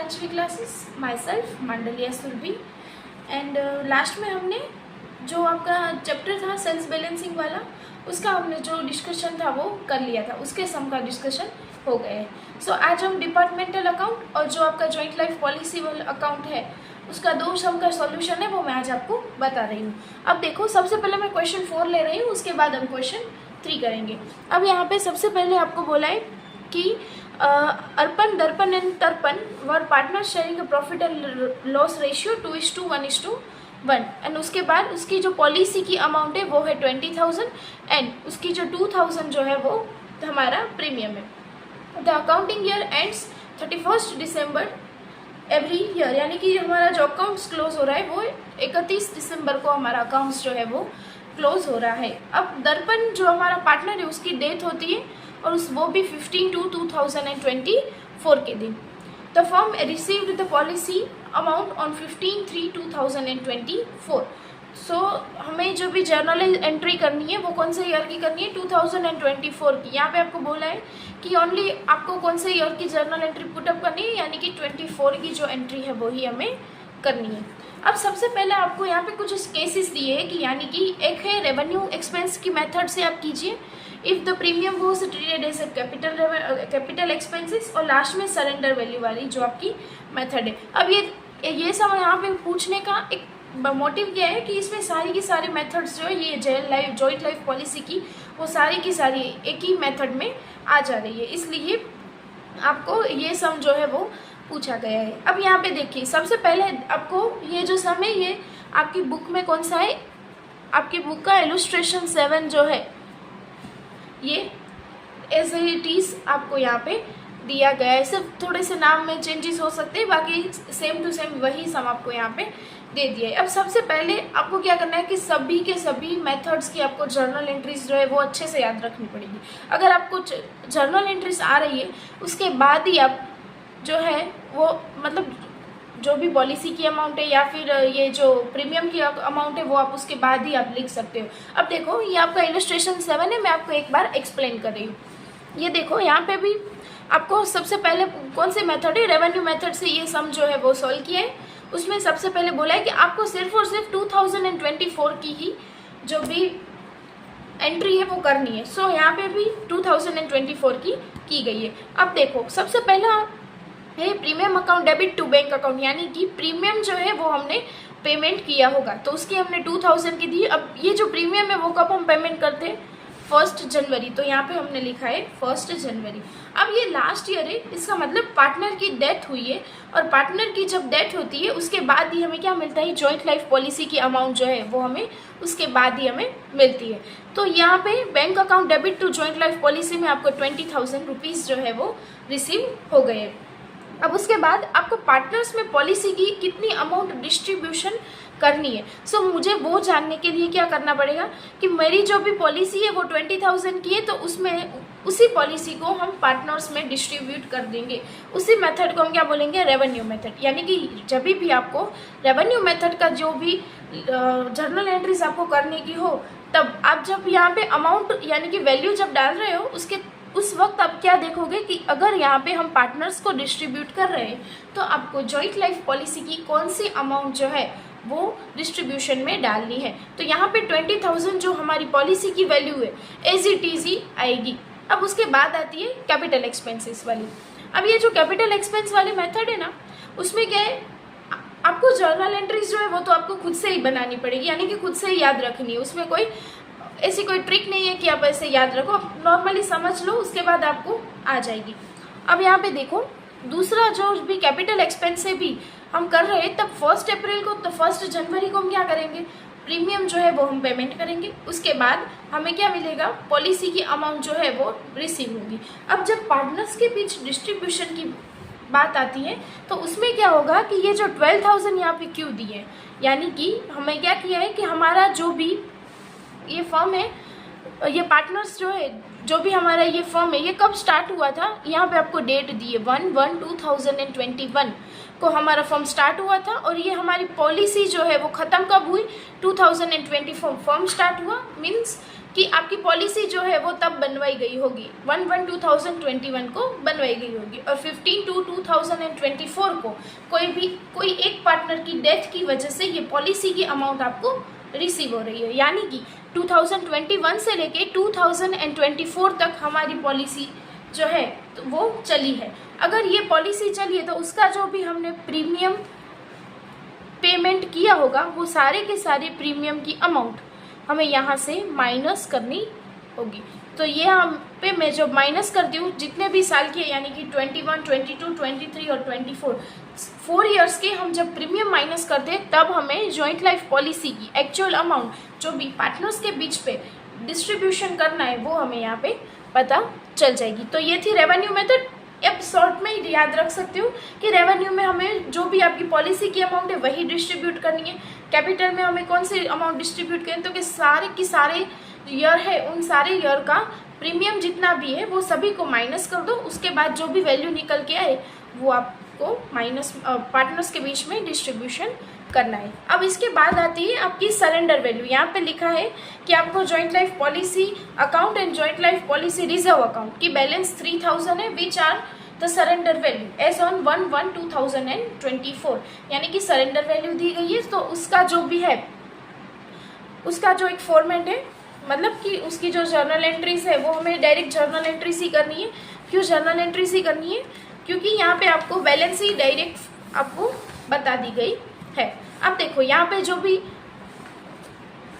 पांचवी classes, myself Mandaliya Surabhi. And last में हमने जो आपका चैप्टर था सेल्स बैलेंसिंग वाला, उसका हमने जो डिस्कशन था वो कर लिया था, उसके सम का डिस्कशन हो गए हैं। सो आज हम डिपार्टमेंटल अकाउंट और जो आपका जॉइंट लाइफ पॉलिसी वाला अकाउंट है उसका 2 सम का सॉल्यूशन है वो मैं आज आपको बता रही हूँ। अब देखो, सबसे पहले मैं क्वेश्चन 4 ले रही हूँ, उसके बाद हम क्वेश्चन 3 करेंगे। अब यहाँ पे सबसे पहले आपको बोला है कि अर्पण, दर्पण एंड तर्पण वर partner sharing profit and loss ratio 2:1:1 and उसके बाद उसकी जो पॉलिसी की अमाउंट है वो है 20,000 एंड उसकी जो 2,000 जो है वो हमारा प्रीमियम है। The accounting year ends 31 December every year, यानी कि हमारा जो अकाउंट्स क्लोज हो रहा है वो 31 दिसंबर को हमारा अकाउंट्स जो है वो क्लोज हो रहा है। अब दर्पण जो हमारा पार्टनर है उसकी डेथ होती है और वो भी 15/2/2024 के दिन। The firm received the policy amount on 15/3/2024। सो हमें जो भी जर्नल एंट्री करनी है वो कौन से ईयर की करनी है, 2024 की। यहाँ पे आपको बोला है कि ओनली आपको कौन से ईयर की जर्नल एंट्री पुटअप करनी है, यानी कि 24 की जो एंट्री है वो ही हमें करनी है। अब सबसे पहले आपको यहाँ पे कुछ केसेस दिए हैं कि यानी कि एक है रेवेन्यू एक्सपेंस की मेथड से आप कीजिए, if the premium was treated as capital expenses, और लास्ट में सरेंडर वैल्यू वाली जो आपकी मेथड है। अब ये सब यहाँ पे पूछने का एक मोटिव क्या है कि इसमें सारी की सारी मेथड्स जो है ये जॉइंट लाइफ पॉलिसी की वो सारी की सारी एक ही मेथड में आ जा रही है, इसलिए आपको ये सम जो है वो पूछा गया है। अब यहाँ पे देखिए, सबसे पहले आपको ये जो सम है ये आपकी बुक में कौन सा है, आपकी बुक का इलस्ट्रेशन 7 जो है ये एज इट इज आपको यहाँ पे दिया गया है। सिर्फ थोड़े से नाम में चेंजेस हो सकते हैं, बाकी सेम टू सेम वही सम आपको यहाँ पे दे दिया है। अब सबसे पहले आपको क्या करना है कि सभी के सभी मेथड्स की आपको जर्नल एंट्रीज जो है वो अच्छे से याद रखनी पड़ेगी। अगर आपको जर्नल एंट्रीज आ रही है उसके बाद ही आप जो है वो मतलब जो भी पॉलिसी की अमाउंट है या फिर ये जो प्रीमियम की अमाउंट है वो आप उसके बाद ही आप लिख सकते हो। अब देखो, ये आपका इलस्ट्रेशन 7 है, मैं आपको एक बार एक्सप्लेन कर रही हूँ। ये देखो, यहाँ पे भी आपको सबसे पहले कौन से मेथड है, रेवेन्यू मेथड से ये सम जो है वो सॉल्व किया है। उसमें सबसे पहले बोला है कि आपको सिर्फ और सिर्फ 2024 की ही जो भी एंट्री है वो करनी है। सो यहाँ पे भी 2024 की गई है। अब देखो, सबसे पहला है premium account debit to bank account, यानी कि प्रीमियम जो है वो हमने पेमेंट किया होगा तो उसकी हमने 2000 की दी। अब ये जो प्रीमियम है वो कब हम पेमेंट करते हैं, 1 जनवरी, तो यहाँ पे हमने लिखा है 1 जनवरी। अब ये लास्ट ईयर है, इसका मतलब पार्टनर की डेथ हुई है और पार्टनर की जब डेथ होती है उसके बाद ही हमें क्या मिलता है, जॉइंट लाइफ पॉलिसी की अमाउंट जो है वो हमें उसके बाद ही हमें मिलती है। तो यहाँ पे bank account debit to joint life policy में आपको 20,000 रुपीज़ जो है वो रिसीव हो गए। अब उसके बाद आपको पार्टनर्स में पॉलिसी की कितनी अमाउंट डिस्ट्रीब्यूशन करनी है। सो मुझे वो जानने के लिए क्या करना पड़ेगा कि मेरी जो भी पॉलिसी है वो 20,000 की है, तो उसमें उसी पॉलिसी को हम पार्टनर्स में डिस्ट्रीब्यूट कर देंगे। उसी मेथड को हम क्या बोलेंगे, रेवेन्यू मेथड। यानी कि जब भी आपको रेवेन्यू मेथड का जो भी जर्नल एंट्रीज आपको करने की हो, तब आप जब यहाँ पे अमाउंट यानी कि वैल्यू जब डाल रहे हो उस वक्त आप क्या देखोगे कि अगर यहाँ पे हम पार्टनर्स को डिस्ट्रीब्यूट कर रहे हैं तो आपको जॉइंट लाइफ पॉलिसी की कौन सी अमाउंट जो है वो डिस्ट्रीब्यूशन में डालनी है। तो यहाँ पे 20,000 जो हमारी पॉलिसी की वैल्यू है एज इट इज ही आएगी। अब उसके बाद आती है कैपिटल एक्सपेंसेस वाली। अब ये जो कैपिटल एक्सपेंस वाली मेथड है ना, उसमें क्या है, आपको जर्नल एंट्रीज जो है वो तो आपको खुद से ही बनानी पड़ेगी, यानी कि खुद से ही याद रखनी है। उसमें कोई ऐसी कोई ट्रिक नहीं है कि आप ऐसे याद रखो, आप नॉर्मली समझ लो, उसके बाद आपको आ जाएगी। अब यहाँ पे देखो, दूसरा जो भी कैपिटल एक्सपेंस से भी हम कर रहे हैं, तब 1 अप्रैल को तो 1 जनवरी को हम क्या करेंगे, प्रीमियम जो है वो हम पेमेंट करेंगे। उसके बाद हमें क्या मिलेगा, पॉलिसी की अमाउंट जो है वो रिसीव होगी। अब जब पार्टनर्स के बीच डिस्ट्रीब्यूशन की बात आती है तो उसमें क्या होगा कि ये जो 12,000 यहाँ पे क्यों दिए हैं, यानी कि हमें क्या किया है कि हमारा जो भी ये फर्म है, ये पार्टनर्स जो है, जो भी हमारा ये फर्म है, ये कब स्टार्ट हुआ था, यहाँ पे आपको डेट दी है 1/1/2021 को हमारा फर्म स्टार्ट हुआ था और ये हमारी पॉलिसी जो है वो ख़त्म कब हुई, 2024 फर्म स्टार्ट हुआ, मीन्स कि आपकी पॉलिसी जो है वो तब बनवाई गई होगी 1/1/2021 को बनवाई गई होगी, और 15/2/2024 को कोई एक पार्टनर की डेथ की वजह से ये पॉलिसी की अमाउंट आपको रिसीव हो रही है। यानी कि 2021 से लेके 2024 तक हमारी पॉलिसी जो है तो वो चली है। अगर ये पॉलिसी चली है तो उसका जो भी हमने प्रीमियम पेमेंट किया होगा वो सारे के सारे प्रीमियम की अमाउंट हमें यहाँ से माइनस करनी होगी। तो ये हम पे मैं जो माइनस करती हूँ जितने भी साल के, यानी कि 21, 22, 23 और 24 4 ईयर्स के हम जब प्रीमियम माइनस करते हैं तब हमें जॉइंट लाइफ पॉलिसी की एक्चुअल अमाउंट जो भी पार्टनर्स के बीच पे डिस्ट्रीब्यूशन करना है वो हमें यहाँ पे पता चल जाएगी। तो ये थी रेवेन्यू मेथड। अब शॉर्ट में ही याद रख सकती हूँ कि रेवेन्यू में हमें जो भी आपकी पॉलिसी की अमाउंट है वही डिस्ट्रीब्यूट करनी है। कैपिटल में हमें कौन सी अमाउंट डिस्ट्रीब्यूट करें, तो कि सारे की सारे ईयर है उन सारे ईयर का प्रीमियम जितना भी है वो सभी को माइनस कर दो, उसके बाद जो भी वैल्यू निकल के आए वो आपको माइनस पार्टनर्स के बीच में डिस्ट्रीब्यूशन करना है। अब इसके बाद आती है आपकी सरेंडर वैल्यू। यहाँ पे लिखा है कि आपको joint life policy account and joint life policy reserve account की बैलेंस 3000 है, which are the surrender value as on 1/1/2024, यानी कि सरेंडर वैल्यू दी गई है। तो उसका जो भी है उसका जो एक फॉर्मेट है, मतलब कि उसकी जो जर्नल एंट्रीज है वो हमें डायरेक्ट जर्नल एंट्रीज ही करनी है। क्यों जर्नल एंट्रीज ही करनी है? क्योंकि यहाँ पे आपको बैलेंस ही डायरेक्ट आपको बता दी गई है। अब देखो यहाँ पे जो भी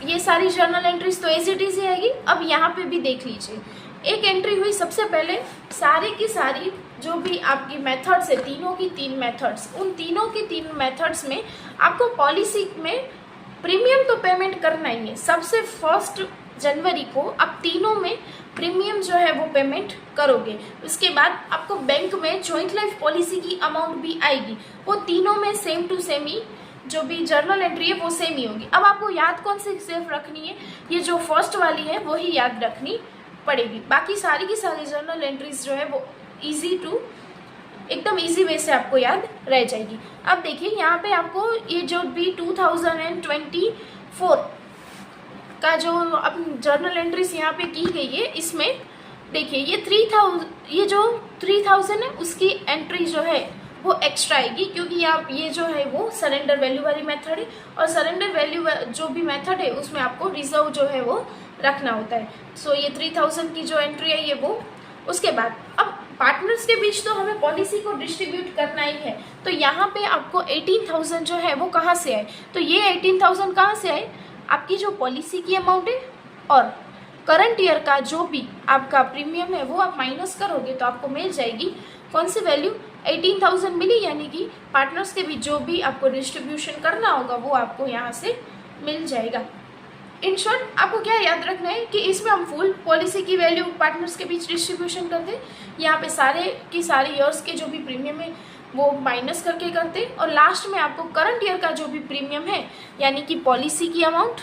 ये सारी जर्नल एंट्रीज तो एज इट इज ही आएगी। अब यहाँ पे भी देख लीजिए, एक एंट्री हुई सबसे पहले, सारी की सारी जो भी आपकी मेथड्स है, तीनों की तीन मेथड्स, उन तीनों की तीन मेथड्स में आपको पॉलिसी में प्रीमियम तो पेमेंट करना ही है। सबसे 1 जनवरी को आप तीनों में प्रीमियम जो है वो पेमेंट करोगे। उसके बाद आपको बैंक में जॉइंट लाइफ पॉलिसी की अमाउंट भी आएगी, वो तीनों में सेम टू सेम ही जो भी जर्नल एंट्री है वो सेम ही होगी। अब आपको याद कौन सी सिर्फ रखनी है, ये जो फर्स्ट वाली है वो ही याद रखनी पड़ेगी। बाकी सारी की सारी जर्नल एंट्रीज जो है वो एकदम इजी वे से आपको याद रह जाएगी। अब देखिए यहाँ पे आपको ये जो भी 2024 का जो अब जर्नल एंट्रीज यहाँ पे की गई है, इसमें देखिए ये जो 3000 है उसकी एंट्री जो है वो एक्स्ट्रा आएगी, क्योंकि आप ये जो है वो सरेंडर वैल्यू वाली मेथड है, और सरेंडर वैल्यू जो भी मेथड है उसमें आपको रिजर्व जो है वो रखना होता है। सो ये 3000 की जो एंट्री है ये वो। उसके बाद अब पार्टनर्स के बीच तो हमें पॉलिसी को डिस्ट्रीब्यूट करना ही है, तो यहाँ पे आपको 18,000 जो है वो कहाँ से आए, तो ये 18,000 कहाँ से आए, आपकी जो पॉलिसी की अमाउंट है और करंट ईयर का जो भी आपका प्रीमियम है वो आप माइनस करोगे तो आपको मिल जाएगी कौन सी वैल्यू, 18,000 मिली। यानी कि पार्टनर्स के बीच जो भी आपको डिस्ट्रीब्यूशन करना होगा वो आपको यहाँ से मिल जाएगा। इन शॉर्ट आपको क्या याद रखना है कि इसमें हम फुल पॉलिसी की वैल्यू पार्टनर्स के बीच डिस्ट्रीब्यूशन करते हैं, यहाँ पे सारे की सारे ईयर्स के जो भी प्रीमियम है वो माइनस करके करते हैं, और लास्ट में आपको करंट ईयर का जो भी प्रीमियम है यानी कि पॉलिसी की अमाउंट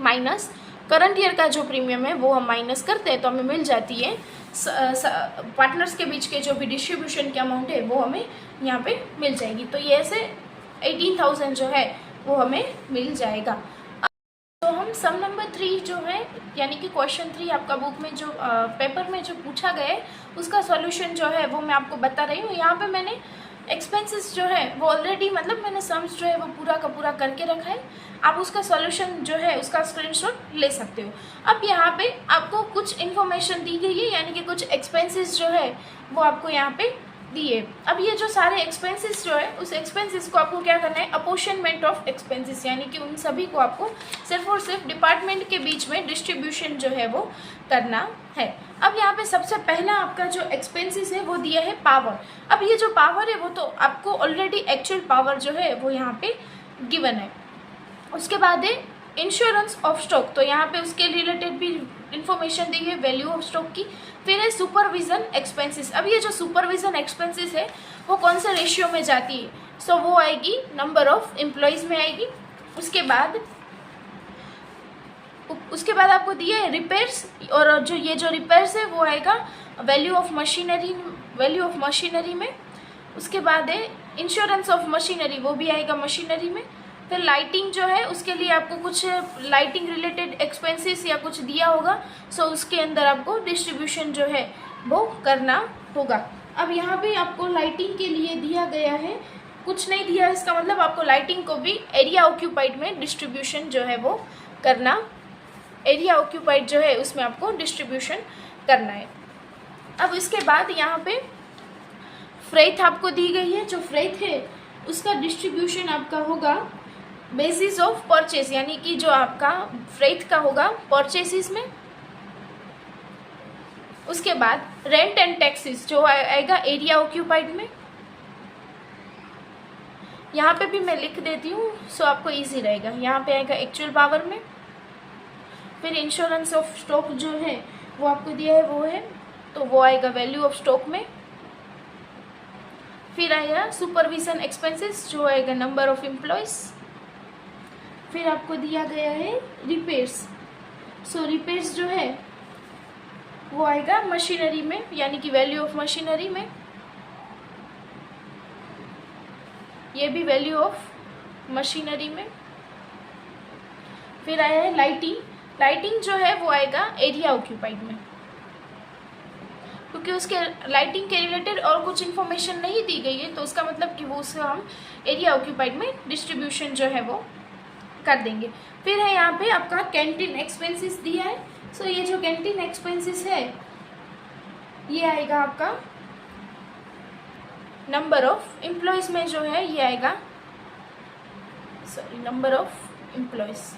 माइनस करंट ईयर का जो प्रीमियम है वो हम माइनस करते हैं तो हमें मिल जाती है पार्टनर्स के बीच के जो भी डिस्ट्रीब्यूशन की अमाउंट है वो हमें यहाँ पे मिल जाएगी। तो ये ऐसे 18,000 जो है वो हमें मिल जाएगा। तो हम सम नंबर 3 जो है यानी कि क्वेश्चन 3 आपका बुक में जो पेपर में जो पूछा गया है उसका सॉल्यूशन जो है वो मैं आपको बता रही हूँ। यहाँ पे मैंने एक्सपेंसेस जो है वो ऑलरेडी मतलब मैंने सम्स जो है वो पूरा का पूरा करके रखा है, आप उसका सॉल्यूशन जो है उसका स्क्रीनशॉट ले सकते हो। अब यहाँ पे आपको कुछ इन्फॉर्मेशन दी गई है यानी कि कुछ एक्सपेंसेस जो है वो आपको यहाँ पे दिए। अब ये जो सारे एक्सपेंसेस जो है उस एक्सपेंसेस को आपको क्या करना है, अपोर्शनमेंट ऑफ एक्सपेंसेस, यानी कि उन सभी को आपको सिर्फ और सिर्फ डिपार्टमेंट के बीच में डिस्ट्रीब्यूशन जो है वो करना है। अब यहाँ पे सबसे पहला आपका जो एक्सपेंसेस है वो दिया है पावर। अब ये जो पावर है वो तो आपको ऑलरेडी एक्चुअल पावर जो है वो यहाँ पे गिवन है। उसके बाद है इंश्योरेंस ऑफ स्टॉक, तो यहाँ पे उसके रिलेटेड भी इंफॉर्मेशन दी है वैल्यू ऑफ स्टॉक की। फिर है सुपरविजन एक्सपेंसेस। अब ये जो सुपरविजन एक्सपेंसेस है वो कौन से रेशियो में जाती है, सो वो आएगी नंबर ऑफ एम्प्लॉयज़ में आएगी। उसके बाद आपको दिया है रिपेयर्स, और जो ये जो रिपेयर्स है वो आएगा वैल्यू ऑफ मशीनरी में। उसके बाद है इंश्योरेंस ऑफ मशीनरी, वो भी आएगा मशीनरी में। फिर लाइटिंग जो है उसके लिए आपको कुछ लाइटिंग रिलेटेड एक्सपेंसेस या कुछ दिया होगा, सो उसके अंदर आपको डिस्ट्रीब्यूशन जो है वो करना होगा। अब यहाँ पे आपको लाइटिंग के लिए दिया गया है, कुछ नहीं दिया, इसका मतलब आपको लाइटिंग को भी एरिया ऑक्यूपाइड में डिस्ट्रीब्यूशन जो है वो करना, एरिया ऑक्यूपाइड जो है उसमें आपको डिस्ट्रीब्यूशन करना है। अब इसके बाद यहाँ पे फ्रेट आपको दी गई है, जो फ्रेट है उसका डिस्ट्रीब्यूशन आपका होगा बेसिस ऑफ परचेज, यानी कि जो आपका फ्रेट का होगा परचेसिस में। उसके बाद रेंट एंड टैक्सेस जो आएगा एरिया ऑक्यूपाइड में। यहाँ पे भी मैं लिख देती हूँ सो आपको इजी रहेगा। यहाँ पे आएगा एक्चुअल पावर में। फिर इंश्योरेंस ऑफ स्टॉक जो है वो आपको दिया है वो है, तो वो आएगा वैल्यू ऑफ स्टॉक में। फिर आएगा सुपरविजन एक्सपेंसेस जो आएगा नंबर ऑफ एम्प्लॉयज़। फिर आपको दिया गया है रिपेयर्स, सो रिपेयर्स जो है वो आएगा मशीनरी में, यानी कि वैल्यू ऑफ मशीनरी में। ये भी वैल्यू ऑफ मशीनरी में। फिर आया है लाइटिंग, लाइटिंग जो है वो आएगा एरिया ऑक्यूपाइड में, क्योंकि उसके लाइटिंग के रिलेटेड और कुछ इन्फॉर्मेशन नहीं दी गई है, तो उसका मतलब कि वो उसको हम एरिया ऑक्यूपाइड में डिस्ट्रीब्यूशन जो है वो कर देंगे। फिर है यहाँ पे आपका कैंटीन एक्सपेंसेस दिया है, सो ये जो कैंटीन एक्सपेंसेस है ये आएगा आपका नंबर ऑफ एम्प्लॉयज़ में जो है ये आएगा, सॉरी नंबर ऑफ एम्प्लॉयज़।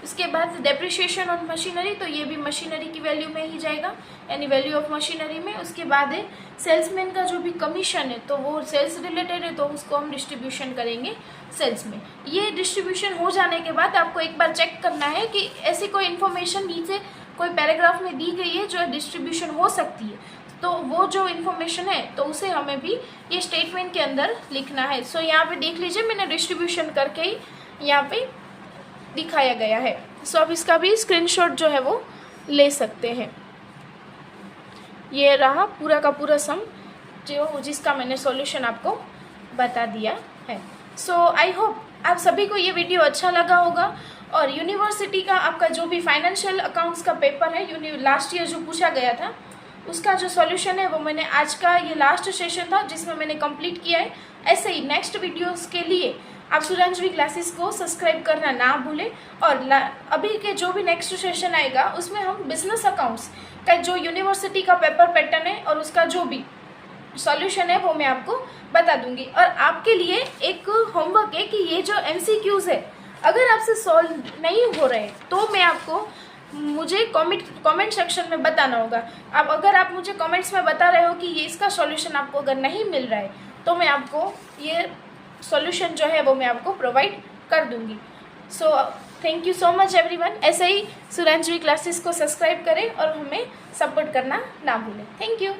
उसके बाद डेप्रिसिएशन ऑन मशीनरी, तो ये भी मशीनरी की वैल्यू में ही जाएगा, यानी वैल्यू ऑफ मशीनरी में। उसके बाद है सेल्समैन का जो भी कमीशन है तो वो सेल्स रिलेटेड है, तो उसको हम डिस्ट्रीब्यूशन करेंगे सेल्स में। ये डिस्ट्रीब्यूशन हो जाने के बाद आपको एक बार चेक करना है कि ऐसी कोई इन्फॉर्मेशन नीचे कोई पैराग्राफ में दी गई है जो डिस्ट्रीब्यूशन हो सकती है, तो वो जो इन्फॉर्मेशन है तो उसे हमें भी ये स्टेटमेंट के अंदर लिखना है। सो यहाँ पे देख लीजिए मैंने डिस्ट्रीब्यूशन करके ही यहाँ पे दिखाया गया है। सो अब इसका भी स्क्रीनशॉट जो है वो ले सकते हैं। ये रहा पूरा का पूरा सम जिसका मैंने सॉल्यूशन आपको बता दिया है। सो आई होप आप सभी को ये वीडियो अच्छा लगा होगा। और यूनिवर्सिटी का आपका जो भी फाइनेंशियल अकाउंट्स का पेपर है लास्ट ईयर जो पूछा गया था उसका जो सॉल्यूशन है वो मैंने आज का ये लास्ट सेशन था जिसमें मैंने कंप्लीट किया है। ऐसे ही नेक्स्ट वीडियोस के लिए आप सुरंजवी क्लासेस को सब्सक्राइब करना ना भूलें। और अभी के जो भी नेक्स्ट सेशन आएगा उसमें हम बिजनेस अकाउंट्स का जो यूनिवर्सिटी का पेपर पैटर्न है और उसका जो भी सॉल्यूशन है वो मैं आपको बता दूंगी। और आपके लिए एक होमवर्क है कि ये जो MCQs है अगर आपसे सॉल्व नहीं हो रहे तो मैं आपको मुझे कमेंट सेक्शन में बताना होगा। अब अगर आप मुझे कमेंट्स में बता रहे हो कि ये इसका सॉल्यूशन आपको अगर नहीं मिल रहा है तो मैं आपको ये सॉल्यूशन जो है वो मैं आपको प्रोवाइड कर दूंगी। So thank you so much everyone. ऐसे ही सुरंजवी क्लासेस को सब्सक्राइब करें और हमें सपोर्ट करना ना भूलें। Thank you.